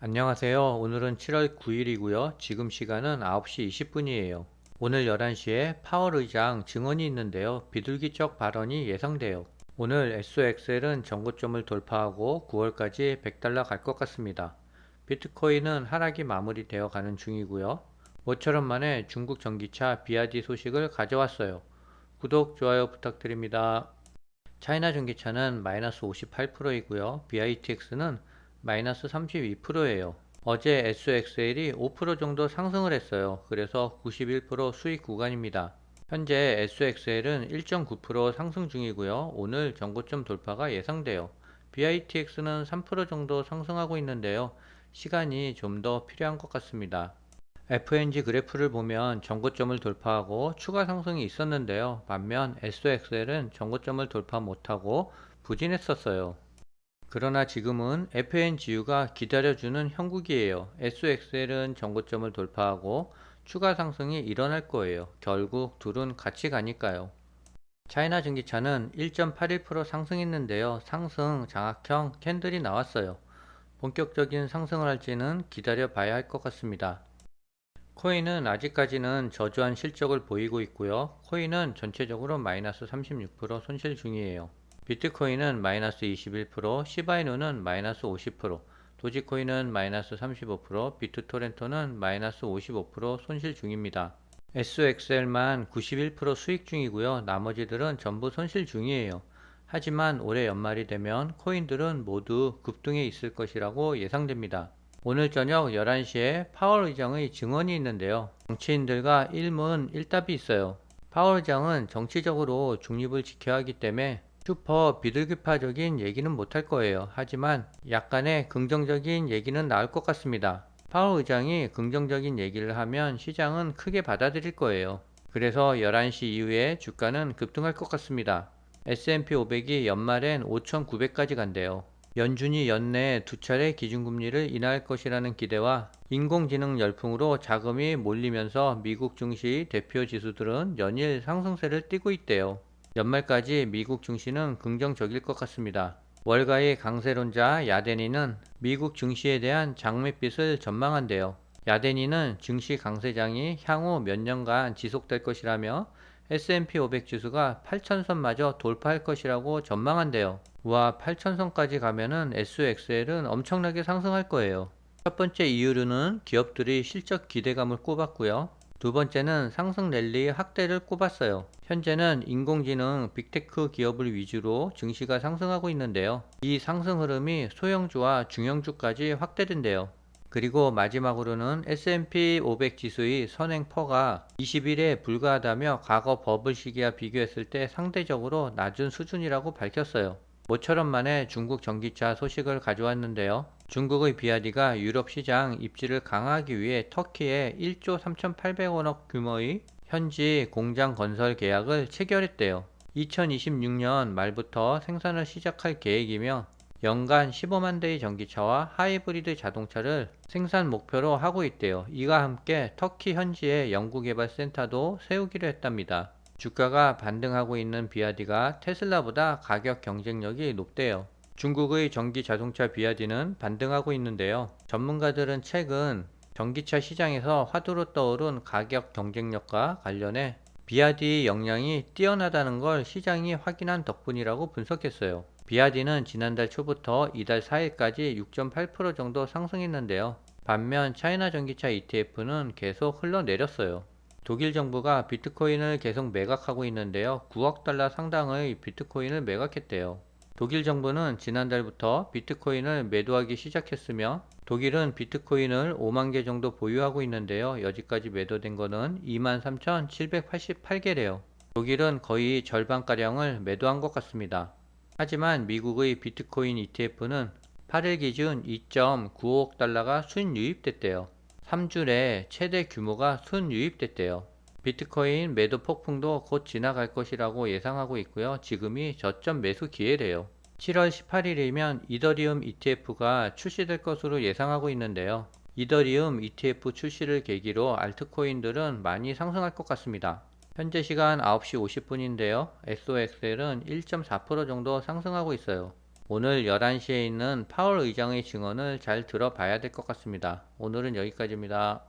안녕하세요. 오늘은 7월 9일이고요. 지금 시간은 9시 20분이에요. 오늘 11시에 파월 의장 증언이 있는데요. 비둘기적 발언이 예상돼요. 오늘 SOXL은 전고점을 돌파하고 9월까지 100달러 갈 것 같습니다. 비트코인은 하락이 마무리되어 가는 중이고요. 모처럼 만에 중국 전기차 BYD 소식을 가져왔어요. 구독, 좋아요 부탁드립니다. 차이나 전기차는 마이너스 58%이고요. BITX는 마이너스 32%예요. 어제 SOXL이 5% 정도 상승을 했어요. 그래서 91% 수익 구간입니다. 현재 SOXL은 1.9% 상승 중이고요. 오늘 전고점 돌파가 예상돼요. BITX는 3% 정도 상승하고 있는데요. 시간이 좀 더 필요한 것 같습니다. FNG 그래프를 보면 전고점을 돌파하고 추가 상승이 있었는데요. 반면 SOXL은 전고점을 돌파 못하고 부진했었어요. 그러나 지금은 FNGU가 기다려주는 형국이에요. SOXL은 전고점을 돌파하고 추가 상승이 일어날 거예요. 결국 둘은 같이 가니까요. 차이나 전기차는 1.81% 상승했는데요. 상승 장악형 캔들이 나왔어요. 본격적인 상승을 할지는 기다려 봐야 할 것 같습니다. 코인은 아직까지는 저조한 실적을 보이고 있고요. 코인은 전체적으로 마이너스 36% 손실 중이에요. 비트코인은 마이너스 21%, 시바이누는 마이너스 50%, 도지코인은 마이너스 35%, 비트토렌토는 마이너스 55% 손실 중입니다. SOXL만 91% 수익 중이고요. 나머지들은 전부 손실 중이에요. 하지만 올해 연말이 되면 코인들은 모두 급등해 있을 것이라고 예상됩니다. 오늘 저녁 11시에 파월 의장의 증언이 있는데요. 정치인들과 일문일답이 있어요. 파월 의장은 정치적으로 중립을 지켜야 하기 때문에 슈퍼 비둘기파적인 얘기는 못할 거예요. 하지만 약간의 긍정적인 얘기는 나올 것 같습니다. 파월 의장이 긍정적인 얘기를 하면 시장은 크게 받아들일 거예요. 그래서 11시 이후에 주가는 급등할 것 같습니다. S&P 500이 연말엔 5,900까지 간대요. 연준이 연내 두 차례 기준금리를 인하할 것이라는 기대와 인공지능 열풍으로 자금이 몰리면서 미국 증시 대표 지수들은 연일 상승세를 띠고 있대요. 연말까지 미국 증시는 긍정적일 것 같습니다. 월가의 강세론자 야데니는 미국 증시에 대한 장밋빛을 전망한대요. 야데니는 증시 강세장이 향후 몇 년간 지속될 것이라며 S&P 500 지수가 8,000선마저 돌파할 것이라고 전망한대요. 우와, 8,000선까지 가면은 SOXL은 엄청나게 상승할 거예요. 첫 번째 이유로는 기업들이 실적 기대감을 꼽았고요. 두 번째는 상승 랠리의 확대를 꼽았어요. 현재는 인공지능 빅테크 기업을 위주로 증시가 상승하고 있는데요. 이 상승 흐름이 소형주와 중형주까지 확대된대요. 그리고 마지막으로는 S&P 500 지수의 선행퍼가 20일에 불과하다며 과거 버블 시기와 비교했을 때 상대적으로 낮은 수준이라고 밝혔어요. 모처럼 만에 중국 전기차 소식을 가져왔는데요. 중국의 비아디가 유럽 시장 입지를 강화하기 위해 터키에 1조 3,800원억 규모의 현지 공장 건설 계약을 체결했대요. 2026년 말부터 생산을 시작할 계획이며 연간 15만 대의 전기차와 하이브리드 자동차를 생산 목표로 하고 있대요. 이와 함께 터키 현지에 연구개발센터도 세우기로 했답니다. 주가가 반등하고 있는 비아디가 테슬라보다 가격 경쟁력이 높대요. 중국의 전기 자동차 비아디는 반등하고 있는데요. 전문가들은 최근 전기차 시장에서 화두로 떠오른 가격 경쟁력과 관련해 비아디의 역량이 뛰어나다는 걸 시장이 확인한 덕분이라고 분석했어요. 비아디는 지난달 초부터 이달 4일까지 6.8% 정도 상승했는데요. 반면 차이나 전기차 ETF는 계속 흘러내렸어요. 독일 정부가 비트코인을 계속 매각하고 있는데요. 9억 달러 상당의 비트코인을 매각했대요. 독일 정부는 지난달부터 비트코인을 매도하기 시작했으며 독일은 비트코인을 5만 개 정도 보유하고 있는데요. 여지까지 매도된 거는 23,788개래요. 독일은 거의 절반가량을 매도한 것 같습니다. 하지만 미국의 비트코인 ETF는 8일 기준 2.95억 달러가 순유입됐대요. 3주 내 최대 규모가 순유입됐대요. 비트코인 매도 폭풍도 곧 지나갈 것이라고 예상하고 있고요. 지금이 저점 매수 기회래요. 7월 18일이면 이더리움 ETF가 출시될 것으로 예상하고 있는데요. 이더리움 ETF 출시를 계기로 알트코인들은 많이 상승할 것 같습니다. 현재 시간 9시 50분인데요. SOXL은 1.4% 정도 상승하고 있어요. 오늘 11시에 있는 파월 의장의 증언을 잘 들어봐야 될 것 같습니다. 오늘은 여기까지입니다.